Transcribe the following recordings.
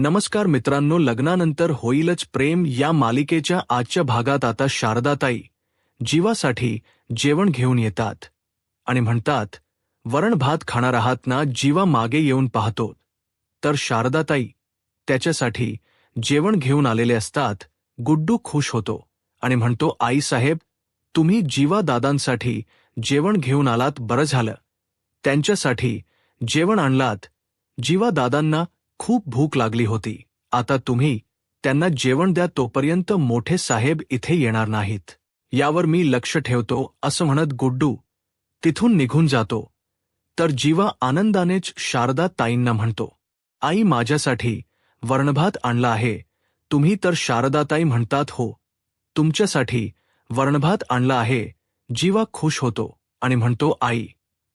नमस्कार मित्रांनो, लग्नानंतर होईलच प्रेम या मालिकेच्या आजच्या भागात आता शारदाताई जीवासाठी जेवण घेऊन येतात आणि म्हणतात, वरण भात खाणार आहात ना? जीवा मागे येऊन पाहतो तर शारदाताई त्याच्यासाठी जेवण घेऊन आलेले असतात. गुड्डू खुश होतो आणि म्हणतो, आई साहेब, तुम्ही जीवा दादांसाठी जेवण घेऊन आलात, बरं झालं. त्यांच्यासाठी जेवण आणलात. जीवा दादांना खूप भूक लागली होती. आता तुम्ही त्यांना जेवण द्या, तोपर्यंत मोठे साहेब इथे येणार नाहीत. यावर मी लक्ष ठेवतो, असं म्हणत गुड्डू तिथून निघून जातो. तर जीवा आनंदानेच शारदा ताईंना म्हणतो, आई, माझ्यासाठी वरणभात आणला आहे. तुम्ही तर शारदाताई म्हणतात, हो, तुमच्यासाठी वरणभात आणला आहे. जीवा खुश होतो आणि म्हणतो, आई,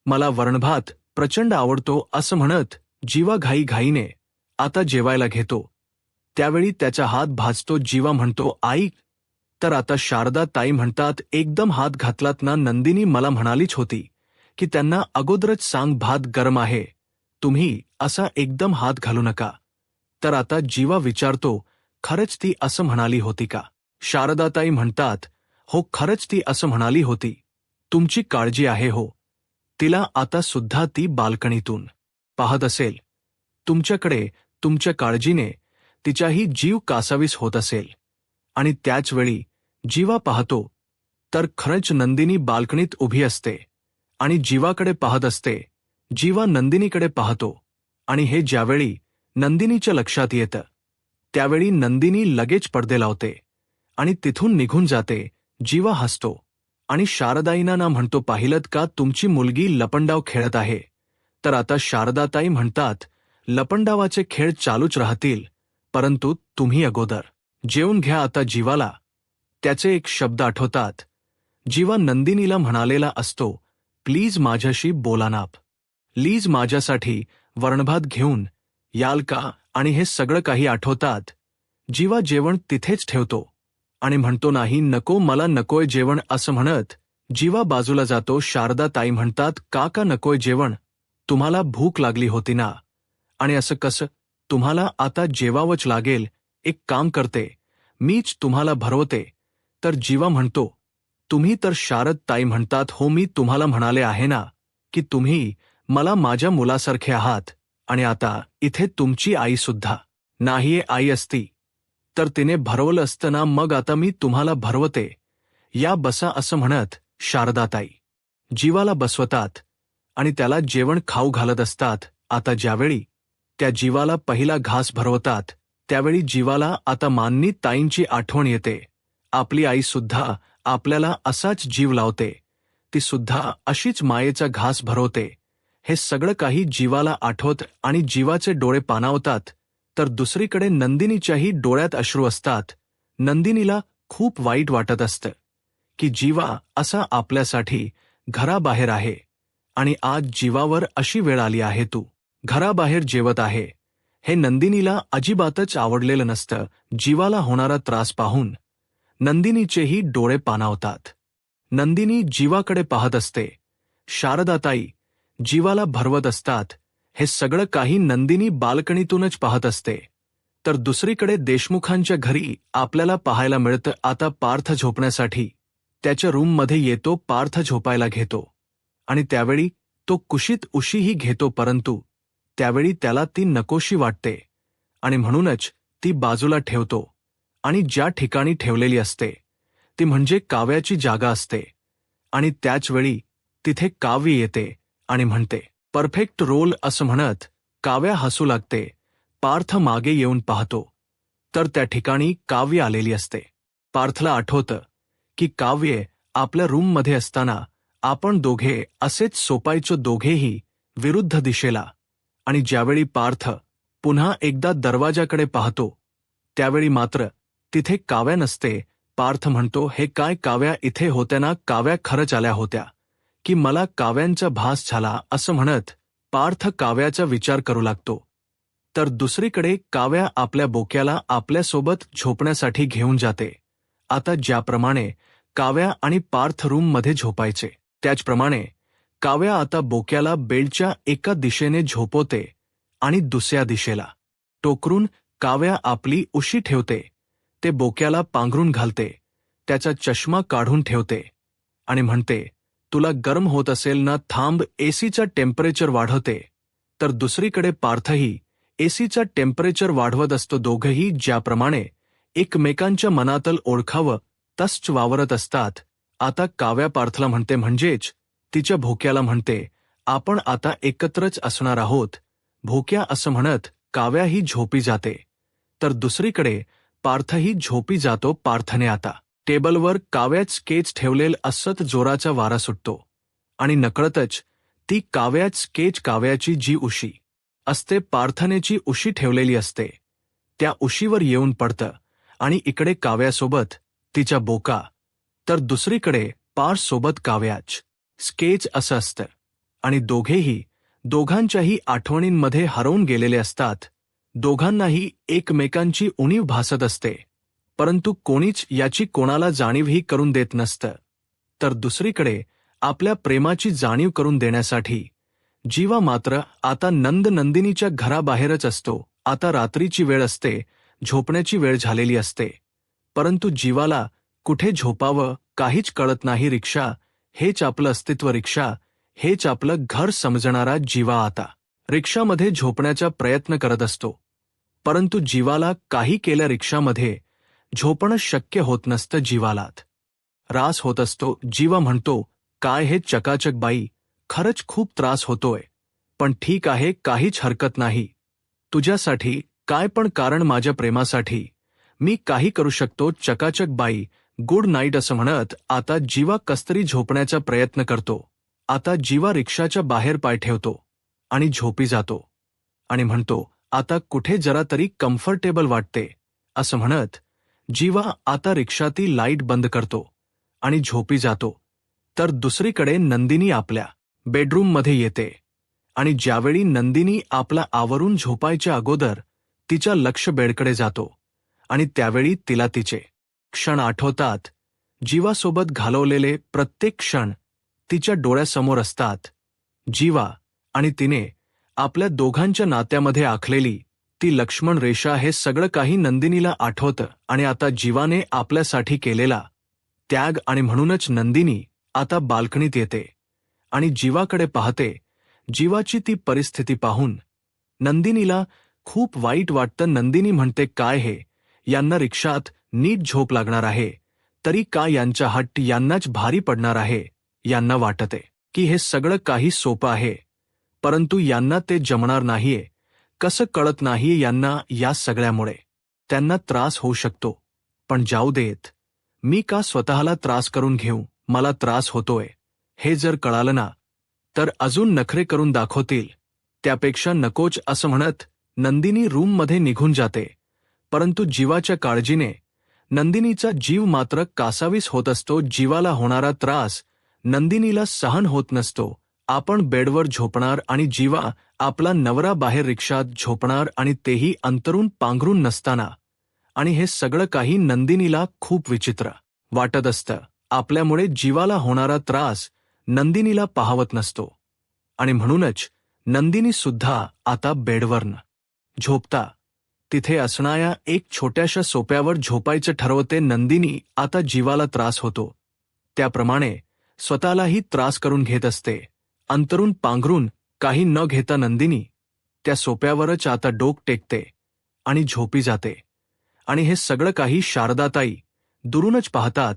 मला वरणभात प्रचंड आवडतो. असं म्हणत जीवा घाईघाईने आता जेवायला घेतो. त्यावेळी त्याचा हात भाजतो. जीवा म्हणतो, आई, तर आता शारदा ताई म्हणतात, एकदम हात घातलात ना? नंदिनी मला म्हणालीच होती की त्यांना अगोदरच सांग भात गरम आहे, तुम्ही असा एकदम हात घालू नका. तर आता जीवा विचारतो, खरंच ती असं म्हणाली होती का? शारदाताई म्हणतात, हो, खरंच ती असं म्हणाली होती. तुमची काळजी आहे हो. तिला आता सुद्धा ती बाल्कनीतून पाहत असेल. तुमच्याकडे तुमच्या काळजीने तिचाही जीव कासावीस होत असेल. आणि त्याचवेळी जीवा पाहतो तर खरंच नंदिनी बाल्कनीत उभी असते आणि जीवाकडे पाहत असते. जीवा नंदिनीकडे पाहतो आणि हे ज्यावेळी नंदिनीच्या लक्षात येतं त्यावेळी नंदिनी लगेच पडदे लावते आणि तिथून निघून जाते. जीवा हसतो आणि शारदाईंना म्हणतो, पाहिलत का, तुमची मुलगी लपंडाव खेळत आहे. तर आता शारदाताई म्हणतात, लपंडावाचे खेळ चालूच राहतील, परंतु तुम्ही अगोदर जेवून घ्या. आता जीवाला त्याचे एक शब्द आठवतात. जीवा नंदिनीला म्हणालेला असतो, प्लीज माझ्याशी बोला ना, प्लीज माझ्यासाठी वरणभात घेऊन याल का? आणि हे सगळं काही आठवतात. जीवा जेवण तिथेच ठेवतो आणि म्हणतो, नाही, नको, मला नकोय जेवण. असं म्हणत जीवा बाजूला जातो. शारदा ताई म्हणतात, का नकोय जेवण? तुम्हाला भूक लागली होती ना? आणि असं कसं? तुम्हाला आता जेवावंच लागेल. एक काम करते, मीच तुम्हाला भरवते. तर जीवा म्हणतो, तुम्ही तर? शारद ताई म्हणतात, हो, मी तुम्हाला म्हणाले आहे ना की तुम्ही मला माझ्या मुलासारखे आहात. आणि आता इथे तुमची आई सुद्धा नाहीये. आई असती तर तिने भरवलं असतं ना. मग आता मी तुम्हाला भरवते, या, बसा. असं म्हणत शारदाताई जीवाला बसवतात आणि त्याला जेवण खाऊ घालत असतात. आता ज्यावेळी त्या जीवाला पहिला घास भरवतात त्यावेळी जीवाला आता मान्नी ताईंची आठवण येते. आपली आई सुद्धा आपल्याला असाच जीव लावते, ती सुद्धा अशीच मायेचा घास भरवते. हे सगळं काही जीवाला आठवत आणि जीवाचे डोळे पाणावतात. तर दुसरीकडे नंदिनीच्याही डोळ्यात अश्रू असतात. नंदिनीला खूप वाईट वाटत असतं की जीवा असा आपल्यासाठी घराबाहेर आहे आणि आज जीवावर अशी वेळ आली आहे. तू घराबाहेर जेवत आहे हे नंदिनीला अजिबातच आवडलेलं नसतं. जीवाला होणारा त्रास पाहून नंदिनीचेही डोळे पाणावतात. नंदिनी जीवाकडे पाहत असते. शारदाताई जीवाला भरवत असतात. हे सगळं काही नंदिनी बाल्कनीतूनच पाहत असते. तर दुसरीकडे देशमुखांच्या घरी आपल्याला पाहायला मिळतं, आता पार्थ झोपण्यासाठी त्याच्या रूममध्ये येतो. पार्थ झोपायला घेतो आणि त्यावेळी तो कुशीत उशीही घेतो, परंतु त्यावेळी त्याला ती नकोशी वाटते आणि म्हणूनच ती बाजूला ठेवतो. आणि ज्या ठिकाणी ठेवलेली असते ती म्हणजे काव्याची जागा असते. आणि त्याचवेळी तिथे काव्य येते आणि म्हणते, परफेक्ट रोल. असं म्हणत काव्या हसू लागते. पार्थ मागे येऊन पाहतो तर त्या ठिकाणी काव्य आलेली असते. पार्थला आठवतं की काव्य आपल्या रूममध्ये असताना आपण दोघे असेच सोपायचो, दोघेही विरुद्ध दिशेला. आणि ज्यावेळी पार्थ पुन्हा एकदा दरवाजाकडे पाहतो त्यावेळी मात्र तिथे काव्या नसते. पार्थ म्हणतो, हे काय, काव्या इथे होत्या ना? काव्या खरंच आल्या होत्या की मला काव्यांचा भास झाला? असं म्हणत पार्थ काव्याचा विचार करू लागतो. तर दुसरीकडे काव्या आपल्या बोक्याला आपल्यासोबत झोपण्यासाठी घेऊन जाते. आता ज्याप्रमाणे काव्या आणि पार्थ रूममध्ये झोपायचे त्याचप्रमाणे काव्या आता बोक्याला बेडच्या एका दिशेने झोपवते आणि दुसऱ्या दिशेला टोकरून काव्या आपली उशी ठेवते, ते बोक्याला पांघरून घालते, त्याचा चष्मा काढून ठेवते आणि म्हणते, तुला गरम होत असेल ना, थांब, एसीचा टेम्परेचर वाढवते. तर दुसरीकडे पार्थही एसीचा टेम्परेचर वाढवत असतो. दोघंही ज्याप्रमाणे एकमेकांच्या मनातल ओळखावं तसंच वावरत असतात. आता काव्या पार्थला म्हणते, म्हणजेच तिच्या भोक्याला म्हणते, आपण आता एकत्रच असणार आहोत. भोक्या असं म्हणत काव्याही झोपी जाते. तर दुसरीकडे पार्थही झोपी जातो. पार्थने आता टेबलवर काव्यात स्केच ठेवलेल असत जोराचा वारा सुटतो आणि नकळतच ती काव्यात स्केच, काव्याची जी उशी असते, पार्थनेची उशी ठेवलेली असते, त्या उशीवर येऊन पडतं आणि इकडे काव्यासोबत तिच्या बोका, तर दुसरीकडे पार्थसोबत काव्याच स्केच असं असतं आणि दोघांच्याही आठवणींमध्ये हरवून गेलेले असतात. दोघांनाही एकमेकांची उणीव भासत असते, परंतु कोणीच याची कोणाला जाणीवही करून देत नसतं. तर दुसरीकडे आपल्या प्रेमाची जाणीव करून देण्यासाठी जीवा मात्र आता नंदिनीच्या घराबाहेरच असतो. आता रात्रीची वेळ असते, झोपण्याची वेळ झालेली असते, परंतु जीवाला कुठे झोपावं काहीच कळत नाही. रिक्षा हेच आपलं अस्तित्व, रिक्षा हेच आपलं घर समजणारा जीवा आता रिक्षामध्ये झोपण्याचा प्रयत्न करत असतो, परंतु जीवाला काही केल्या रिक्षामध्ये झोपणं शक्य होत नसतं. जीवालात त्रास होत असतो. जीवा म्हणतो, काय हे चकाचक बाई, खरंच खूप त्रास होतोय, पण ठीक आहे, काहीच हरकत नाही. तुझ्यासाठी काय पण, कारण माझ्या प्रेमासाठी मी काही करू शकतो. चकाचक बाई, गुड नाईट असं म्हणत आता जीवा कस्तरी झोपण्याचा प्रयत्न करतो. आता जीवा रिक्षाच्या बाहेर पाय ठेवतो आणि झोपी जातो आणि म्हणतो, आता कुठे जरा तरी कम्फर्टेबल वाटते असं म्हणत जीवा आता रिक्षाती लाईट बंद करतो आणि झोपी जातो. तर दुसरीकडे नंदिनी आपल्या बेडरूममध्ये येते आणि ज्यावेळी नंदिनी आपला आवरून झोपायच्या अगोदर तिच्या लक्ष बेडकडे जातो आणि त्यावेळी तिला तिचे क्षण आठवतात. जीवासोबत घालवलेले प्रत्येक क्षण तिच्या डोळ्यासमोर असतात. जीवा आणि तिने आपल्या दोघांच्या नात्यामध्ये आखलेली ती लक्ष्मण रेषा, हे सगळं काही नंदिनीला आठवतं आणि आता जीवाने आपल्यासाठी केलेला त्याग, आणि म्हणूनच नंदिनी आता बाल्कनीत येते आणि जीवाकडे पाहते. जीवाची ती परिस्थिती पाहून नंदिनीला खूप वाईट वाटतं. नंदिनी म्हणते, काय हे, यांना रिक्षात नीट झोप लागणार आहे, तरी का यांचा हट्ट यांनाच भारी पडणार आहे. यांना वाटते की हे सगळं काही सोपं आहे, परंतु यांना ते जमणार नाहीये. कसं कळत नाहीये यांना, या सगळ्यामुळे त्यांना त्रास होऊ शकतो. पण जाऊ देत, मी का स्वतःला त्रास करून घेऊ, मला त्रास होतोय हे जर कळालं ना, तर अजून नखरे करून दाखवतील, त्यापेक्षा नकोच असं म्हणत नंदिनी रूममध्ये निघून जाते. परंतु जीवाच्या काळजीने नंदिनीचा जीव मात्र कासावीस होत असतो. जीवाला होणारा त्रास नंदिनीला सहन होत नसतो. आपण बेडवर झोपणार आणि जीवा आपला नवरा बाहेर रिक्षात झोपणार, आणि तेही अंतरून पांघरून नसताना, आणि हे सगळं काही नंदिनीला खूप विचित्र वाटत असतं. आपल्यामुळे जीवाला होणारा त्रास नंदिनीला पाहवत नसतो आणि म्हणूनच नंदिनी सुद्धा आता बेडवर न झोपता तिथे असणाऱ्या एक छोट्याशा सोप्यावर झोपायचं ठरवते. नंदिनी आता जीवाला त्रास होतो त्याप्रमाणे स्वतःलाही त्रास करून घेत असते. अंतरून पांघरून काही न घेता नंदिनी त्या सोप्यावरच आता डोक टेकते आणि झोपी जाते. आणि हे सगळं काही शारदाताई दुरूनच पाहतात.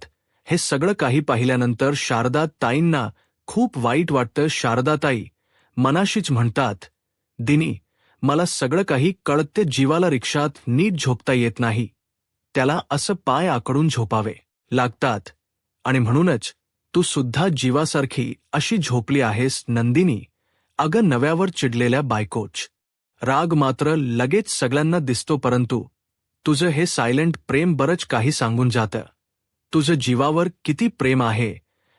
हे सगळं काही पाहिल्यानंतर शारदाताईंना खूप वाईट वाटतं. शारदाताई मनाशीच म्हणतात, दिनी, मला सगळं काही कळते. जीवाला रिक्षात नीट झोपता येत नाही, त्याला असं पाय आकडून झोपावे लागतात, आणि म्हणूनच तू सुद्धा जीवासारखी अशी झोपली आहेस. नंदिनी, अगं नव्यावर चिडलेल्या बायकोच राग मात्र लगेच सगळ्यांना दिसतो, परंतु तुझं हे सायलेंट प्रेम बरंच काही सांगून जातं. तुझं जीवावर किती प्रेम आहे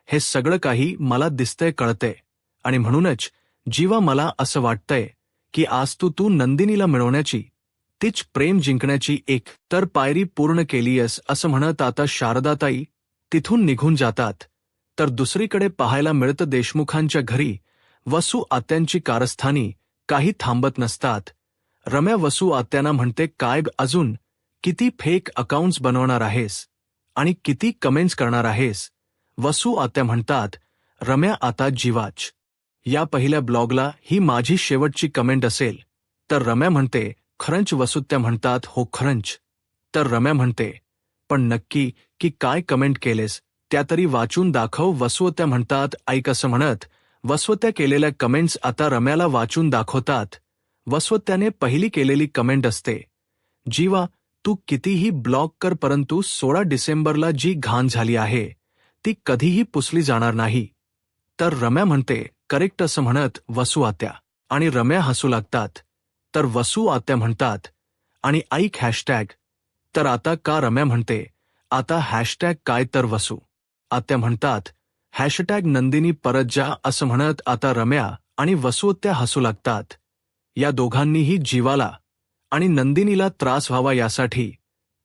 हे सगळं काही मला दिसतंय, कळतंय, आणि म्हणूनच जीवा मला असं वाटतंय की आज तू नंदिनीला मिळवण्याची, तीच प्रेम जिंकण्याची एक तर पायरी पूर्ण केलीयस असं म्हणत आता शारदाताई तिथून निघून जातात. तर दुसरीकडे पाहायला मिळतं देशमुखांच्या घरी वसू आत्यांची कारस्थानी काही थांबत नसतात. रम्या वसू आत्यांना म्हणते, काय अजून किती फेक अकाउंट्स बनवणार आहेस आणि किती कमेंट्स करणार आहेस. वसू आत्या म्हणतात, रम्या आता जीवाच. या पहिल्या ब्लॉगला ही माझी शेवटची कमेंट असेल. तर रम्या म्हणते, खरंच. वसूत्या म्हणतात, हो खरंच. तर रम्या म्हणते, पण नक्की की काय कमेंट केलेस त्या तरी वाचून दाखव. वसवत्या म्हणतात, ऐक. असं म्हणत वसवत्या केलेल्या कमेंट्स आता रम्याला वाचून दाखवतात. वसवत्याने पहिली केलेली कमेंट असते, जीवा तू कितीही ब्लॉक कर परंतु 16 डिसेंबरला जी घाण झाली आहे ती कधीही पुसली जाणार नाही. तर रम्या म्हणते, करेक्ट. असं म्हणत वसू आत्या आणि रम्या हसू लागतात. तर वसू आत्या म्हणतात, आणि ऐक हॅशटॅग. तर आता का. रम्या म्हणते, आता हॅशटॅग काय. तर वसू आत्या म्हणतात, हॅशटॅग नंदिनी परत जा. असं म्हणत आता रम्या आणि वसूत्या हसू लागतात. या दोघांनीही जीवाला आणि नंदिनीला त्रास व्हावा यासाठी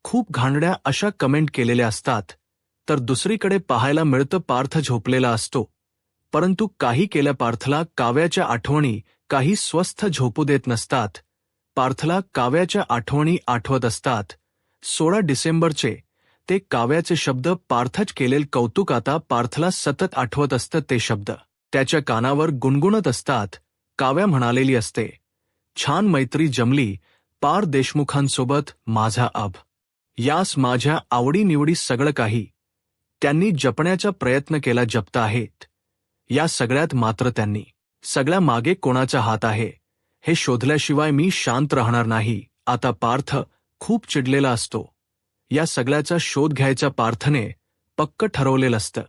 खूप घाणड्या अशा कमेंट केलेल्या असतात. तर दुसरीकडे पाहायला मिळतं, पार्थ झोपलेला असतो, परंतु काही केल्या पार्थला काव्याच्या आठवणी काही स्वस्थ झोपू देत नसतात. पार्थला काव्याच्या आठवणी आठवत असतात. 16 डिसेंबरचे ते काव्याचे शब्द, पार्थच केलेल कौतुक आता पार्थला सतत आठवत असतं. ते शब्द त्याच्या कानावर गुणगुणत असतात. काव्या म्हणालेली असते, छान मैत्री जमली पार देशमुखांसोबत माझा अब. यास माझ्या आवडीनिवडी सगळं काही त्यांनी जपण्याचा प्रयत्न केला, जपत आहेत. या सगळ्यात मात्र त्यांनी सगळ्या मागे कोणाचा हात आहे हे शोधल्याशिवाय मी शांत राहणार नाही. आता पार्थ खूप चिडलेला असतो. या सगळ्याचा शोध घ्यायचा पार्थने पक्क ठरवलेलं असतं.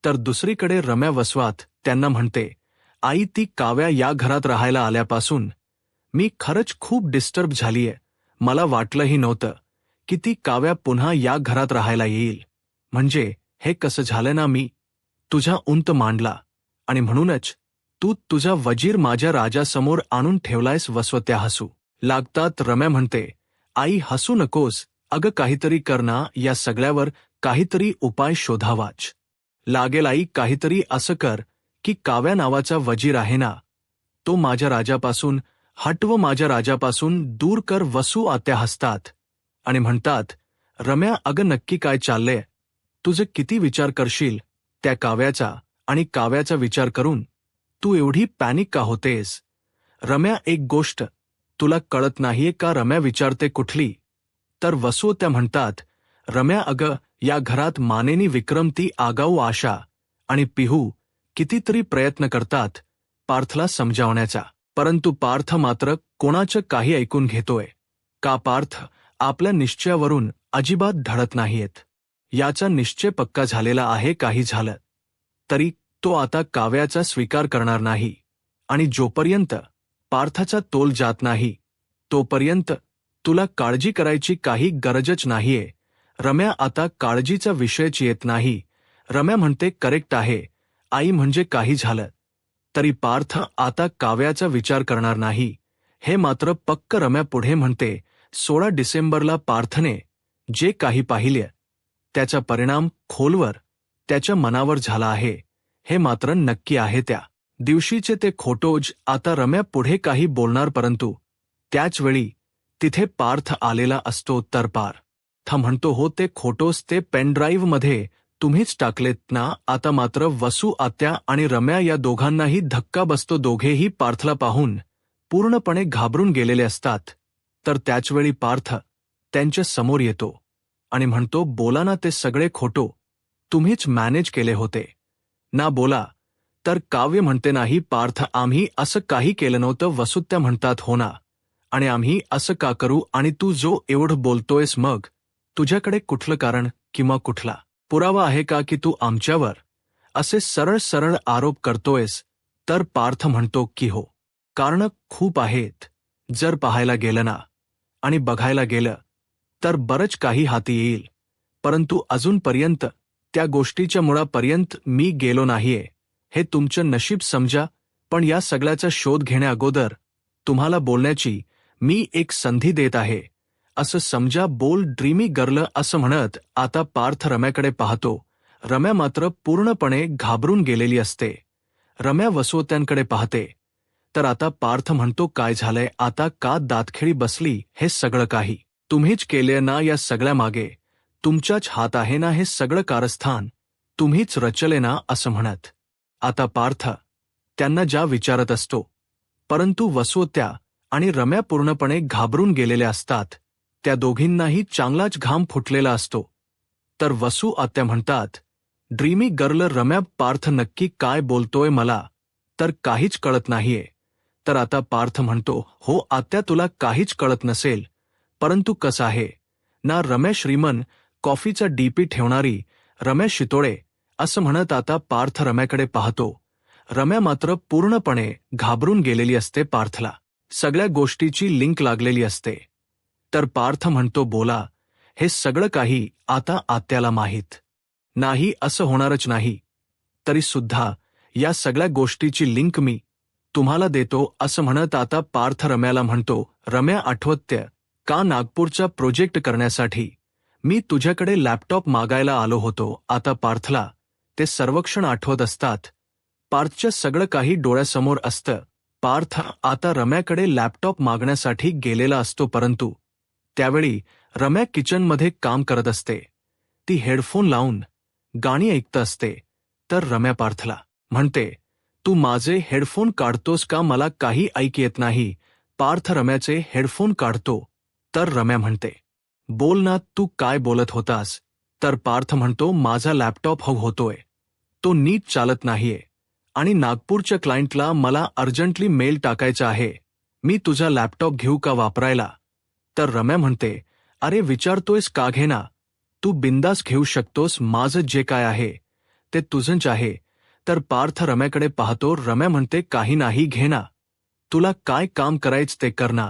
तर दुसरीकडे रम्या वसवात त्यांना म्हणते, आई ती काव्या या घरात राहायला आल्यापासून मी खरंच खूप डिस्टर्ब झालीये. मला वाटलंही नव्हतं की ती काव्या पुन्हा या घरात राहायला येईल. म्हणजे हे कसं झालं ना, मी तुझा उंत मांडला आणि म्हणूनच तू तुझा वजीर माझ्या राजासमोर आणून ठेवलायस. वसवत्या हसू लागतात. रम्या म्हणते, आई हसू नकोस. अगं काहीतरी कर ना, या सगळ्यावर काहीतरी उपाय शोधावाच लागेल. आई काहीतरी असं कर की काव्या नावाचा वजीर आहे ना, तो माझ्या राजापासून हटव, माझ्या राजापासून दूर कर. वसू आत्या हसतात आणि म्हणतात, रम्या अगं नक्की काय चाललंय तुझं. किती विचार करशील त्या काव्याचा, आणि काव्याचा विचार करून तू एवढी पॅनिक का होतेस. रम्या एक गोष्ट तुला कळत नाहीये का. रम्या विचारते, कुठली. तर वसू त्या म्हणतात, रम्या अगं या घरात मानेनी विक्रम, ती आगाऊ आशा आणि पिहू कितीतरी प्रयत्न करतात पार्थला समजावण्याचा, परंतु पार्थ मात्र कोणाचं काही ऐकून घेतोय का. पार्थ आपल्या निश्चयावरून अजिबात ढळत नाहीयेत. याचा निश्चय पक्का झालेला आहे. काही झालं तरी तो आता काव्याचा स्वीकार करणार नाही, आणि जोपर्यंत पार्थाचा तोल जात नाही तोपर्यंत तुला काळजी करायची काही गरजच नाहीये. रम्या आता काळजीचा विषयच येत नाही. रम्या म्हणते, करेक्ट आहे आई. म्हणजे काही झालं तरी पार्थ आता काव्याचा विचार करणार नाही, हे मात्र पक्क. रम्या पुढे म्हणते, 16 डिसेंबरला पार्थने जे काही पाहिले त्याचा परिणाम खोलवर त्याच्या मनावर झाला आहे, हे मात्र नक्की आहे. त्या दिवशीचे ते खोटोज. आता रम्या पुढे काही बोलणार, परंतु त्याच वेळी तिथे पार्थ आलेला असतो. तर पार्थ म्हणतो, हो ते खोटोस ते पेनड्राईव्हमध्ये तुम्हीच टाकलेत ना. आता मात्र वसू आत्या आणि रम्या या दोघांनाही धक्का बसतो. दोघेही पार्थला पाहून पूर्णपणे घाबरून गेलेले असतात. तर त्याचवेळी पार्थ त्यांच्या समोर येतो आणि म्हणतो, बोला ना, ते सगळे खोटो तुम्हीच मॅनेज केले होते ना, बोला. तर काव्य म्हणते, नाही पार्थ, आम्ही असं काही केलं नव्हतं. वसूत्या म्हणतात, हो ना, आणि आम्ही असं का करू. आणि तू जो एवढं बोलतोयस, मग तुझ्याकडे कुठलं कारण किंवा कुठला पुरावा आहे का की तू आमच्यावर असे सरळ सरळ आरोप करतोयस. तर पार्थ म्हणतो की हो, कारणं खूप आहेत. जर पाहायला गेलं ना आणि बघायला गेलं तर बरंच काही हाती येईल, परंतु अजूनपर्यंत त्या गोष्टीच्या मुळापर्यंत मी गेलो नाहीये. हे तुमचं नशीब समजा, पण या सगळ्याचा शोध घेण्याअगोदर तुम्हाला बोलण्याची मी एक संधी देत आहे, असं समजा. बोल ड्रीमी गर्ल. असं म्हणत आता पार्थ रम्याकडे पाहतो. रम्या मात्र पूर्णपणे घाबरून गेलेली असते. रम्या वसवत्यांकडे पाहते. तर आता पार्थ म्हणतो काय झालंय आता का दातखिळी बसली हे सगळं काही तुम्हीच केले ना या सगळ्या मागे तुमचाच हात आहे ना हे सगळं कारस्थान तुम्हीच रचले ना असं म्हणत आता पार्थ त्यांना ज्या विचारत असतो परंतु वसुत्या आणि रम्या पूर्णपणे घाबरून गेलेल्या असतात त्या दोघींनाही चांगलाच घाम फुटलेला असतो तर वसू आत्या म्हणतात ड्रीमी गर्ल रम्या पार्थ नक्की काय बोलतोय मला तर काहीच कळत नाहीये तर आता पार्थ म्हणतो हो आत्या तुला काहीच कळत नसेल परंतु कसं आहे ना रम्या श्रीमन कॉफीचा डीपी ठेवणारी रम्या शितोळे असं म्हणत आता पार्थ रम्याकडे पाहतो रम्या मात्र पूर्णपणे घाबरून गेलेली असते पार्थला सगळ्या गोष्टीची लिंक लागलेली असते तर पार्थ म्हणतो बोला हे सगळं काही आता आत्याला माहीत नाही असं होणारच नाही तरी सुद्धा या सगळ्या गोष्टीची लिंक मी तुम्हाला देतो असं म्हणत आता पार्थ रम्याला म्हणतो रम्या आठवत्य का नागपूरचा प्रोजेक्ट करण्यासाठी मी तुझ्याकडे लॅपटॉप मागायला आलो होतो आता पार्थला ते सर्वक्षण आठवत असतात पार्थचं सगळं काही डोळ्यासमोर असतं पार्थ आता रम्याकडे लॅपटॉप मागण्यासाठी गेलेला असतो परंतु त्यावेळी रम्या किचनमध्ये काम करत असते ती हेडफोन लावून गाणी ऐकत असते तर रम्या पार्थला म्हणते तू माझे हेडफोन काढतोस का मला काही ऐक येत नाही पार्थ रम्याचे हेडफोन काढतो तर रम्या म्हणते बोल ना तू काय बोलत होतास तर पार्थ म्हणतो माझा लॅपटॉप हँग होतोय तो नीट चालत नाहीये आणि नागपूरच्या क्लायंटला मला अर्जंटली मेल टाकायचा आहे मी तुझा लॅपटॉप घेऊ का वापरायला तर रम्या म्हणते अरे विचारतोयस का घेना तू बिंदास घेऊ शकतोस माझं जे काय आहे ते तुझंच आहे तर पार्थ रम्याकडे पाहतो रम्या म्हणते काही नाही घेना तुला काय काम करायचं ते करना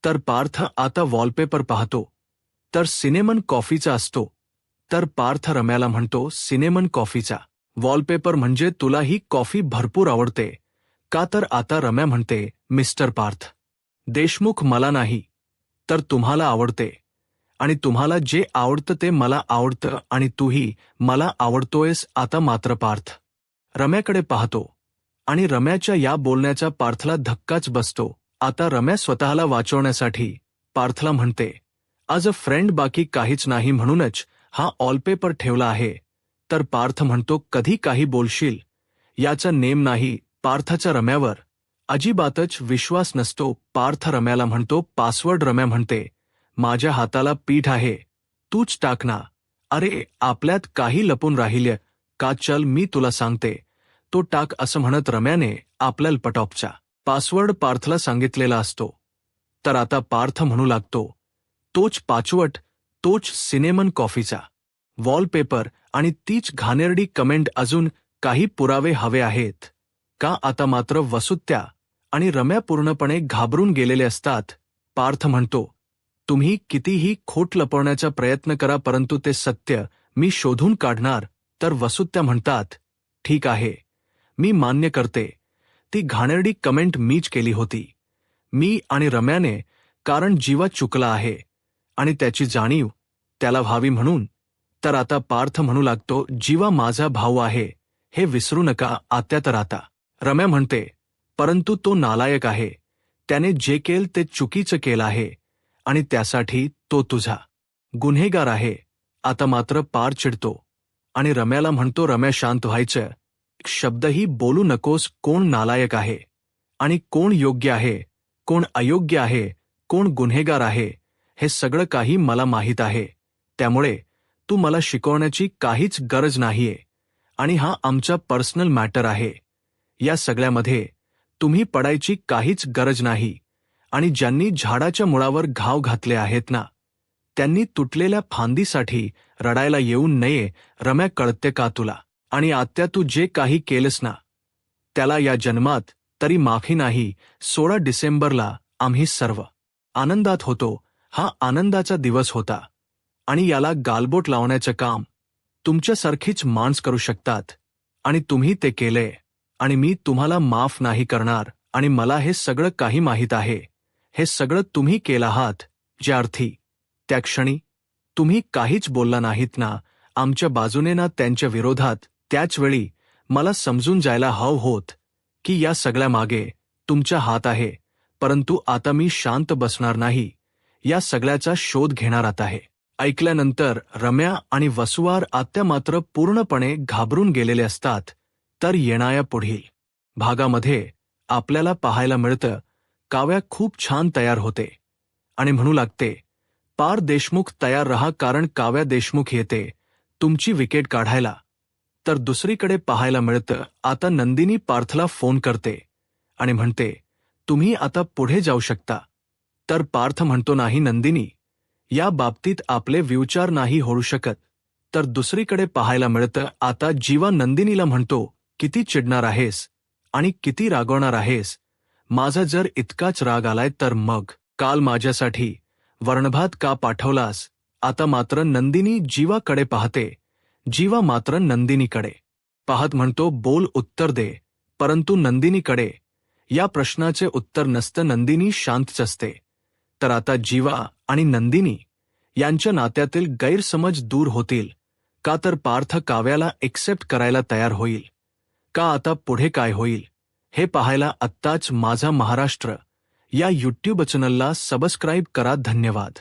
तर पार्थ आता वॉलपेपर पाहतो तर सिनेमन कॉफीचा असतो तर पार्थ रम्याला म्हणतो सिनेमन कॉफीचा वॉलपेपर म्हणजे तुला ही कॉफी भरपूर आवडते का तर आता रम्या म्हणते मिस्टर पार्थ देशमुख मला नाही तर तुम्हाला आवडते आणि तुम्हाला जे आवडतं ते मला आवडतं आणि तूही मला आवडतोयस आता मात्र पार्थ रम्याकडे पाहतो आणि रम्याच्या या बोलण्याचा पार्थला धक्काच बसतो आता रम्या स्वतःला वाचवण्यासाठी पार्थला म्हणते ॲज अ फ्रेंड बाकी काहीच नाही म्हणूनच हा वॉलपेपर ठेवला आहे तर पार्थ म्हणतो कधी काही बोलशील याचा नेम नाही पार्थचा रम्यावर अजिबातच विश्वास नसतो पार्थ रम्याला म्हणतो पासवर्ड रम्या म्हणते माझ्या हाताला पीठ आहे तूच टाक ना अरे आपल्यात काही लपून राहिल्य का चल मी तुला सांगते तो टाक असं म्हणत रम्याने आपल्या लॅपटॉपचा पासवर्ड पार्थला सांगितलेला असतो तर आता पार्थ म्हणू लागतो तोच पाचवट तोच सिनेमन कॉफीचा वॉलपेपर आणि तीच घाणेरडी कमेंट अजून काही पुरावे हवे आहेत का आता मात्र वसुत्या आणि रम्या पूर्णपणे घाबरून गेलेले असतात पार्थ म्हणतो तुम्ही कितीही खोट लपवण्याचा प्रयत्न करा परंतु ते सत्य मी शोधून काढणार तर वसुत्या म्हणतात ठीक आहे मी मान्य करते ती घाणेरडी कमेंट मीच केली होती मी आणि रम्याने कारण जीवा चुकला आहे आणि त्याची जाणीव त्याला व्हावी म्हणून तर आता पार्थ म्हणू लागतो जीवा माझा भाऊ आहे हे विसरू नका आत्या तर आता रम्या म्हणते परंतु तो नालायक आहे त्याने जे केलं ते चुकीचं केलं आहे आणि त्यासाठी तो तुझा गुन्हेगार आहे आता मात्र पार चिडतो आणि रम्याला म्हणतो रम्या शांत व्हायचं शब्दही बोलू नकोस कोण नालायक आहे आणि कोण योग्य आहे कोण अयोग्य आहे कोण गुन्हेगार आहे हे सगळं काही मला माहीत आहे त्यामुळे तू मला शिकवण्याची काहीच गरज नाहीये आणि हा आमचा पर्सनल मॅटर आहे या सगळ्यामध्ये तुम्ही पडायची काहीच गरज नाही आणि ज्यांनी झाडाच्या मुळावर घाव घातले आहेत ना त्यांनी तुटलेल्या फांदीसाठी रडायला येऊ नये रम्या कळते का तुला आणि आत्या तू जे काही केलंस ना त्याला या जन्मात तरी माफी नाही 16 डिसेंबरला आम्ही सर्व आनंदात होतो हा आनंदाचा दिवस होता आणि याला गालबोट लावण्याचं काम तुमच्यासारखीच माणसं करू शकतात आणि तुम्ही ते केले आणि मी तुम्हाला माफ नाही करणार आणि मला हे सगळं काही माहीत आहे हे सगळं तुम्ही केलं आहात ज्या अर्थी त्या क्षणी तुम्ही काहीच बोलला नाहीत ना आमच्या बाजूने ना त्यांच्या विरोधात त्याच वेळी मला समजून जायला हवं होत की या सगळ्या मागे तुमच्या हात आहे, परंतु आता मी शांत बसणार नाही, या सगळ्याचा शोध घेणार आता आहे. ऐकल्यानंतर रम्या आणि वसुवार आत्या मात्र पूर्णपणे घाबरून गेलेले असतात. तर येणाऱ्या पुढील भागामध्ये आपल्याला पाहायला मिळतं, काव्या खूप छान तयार होते आणि म्हणू लागते, पार देशमुख तयार रहा, कारण काव्या देशमुख येते तुमची विकेट काढायला. तर दुसरीकडे पाहायला मिळतं, आता नंदिनी पार्थला फोन करते आणि म्हणते, तुम्ही आता पुढे जाऊ शकता. तर पार्थ म्हणतो, नाही नंदिनी, या बाबतीत आपले विचार नाही होऊ शकत. तर दुसरीकडे पाहायला मिळतं, आता जीवा नंदिनीला म्हणतो, किती चिडणार आहेस आणि किती रागवणार आहेस. माझा जर इतकाच राग आलाय तर मग काल माझ्यासाठी वरणभात का पाठवलास. आता मात्र नंदिनी जीवाकडे पाहते. जीवा मात्र नंदिनीकडे पाहत म्हणतो, बोल, उत्तर दे. परंतु नंदिनीकडे या प्रश्नाचे उत्तर नसतं. नंदिनी शांतच असते. तर आता जीवा आणि नंदिनी यांच्या नात्यातील गैरसमज दूर होतील का, तर पार्थ काव्याला एक्सेप्ट करायला तयार होईल का, आता पुढे काय होईल हे पाहायला आत्ताच माझा महाराष्ट्र या यूट्यूब चॅनलला सबस्क्राईब करा. धन्यवाद.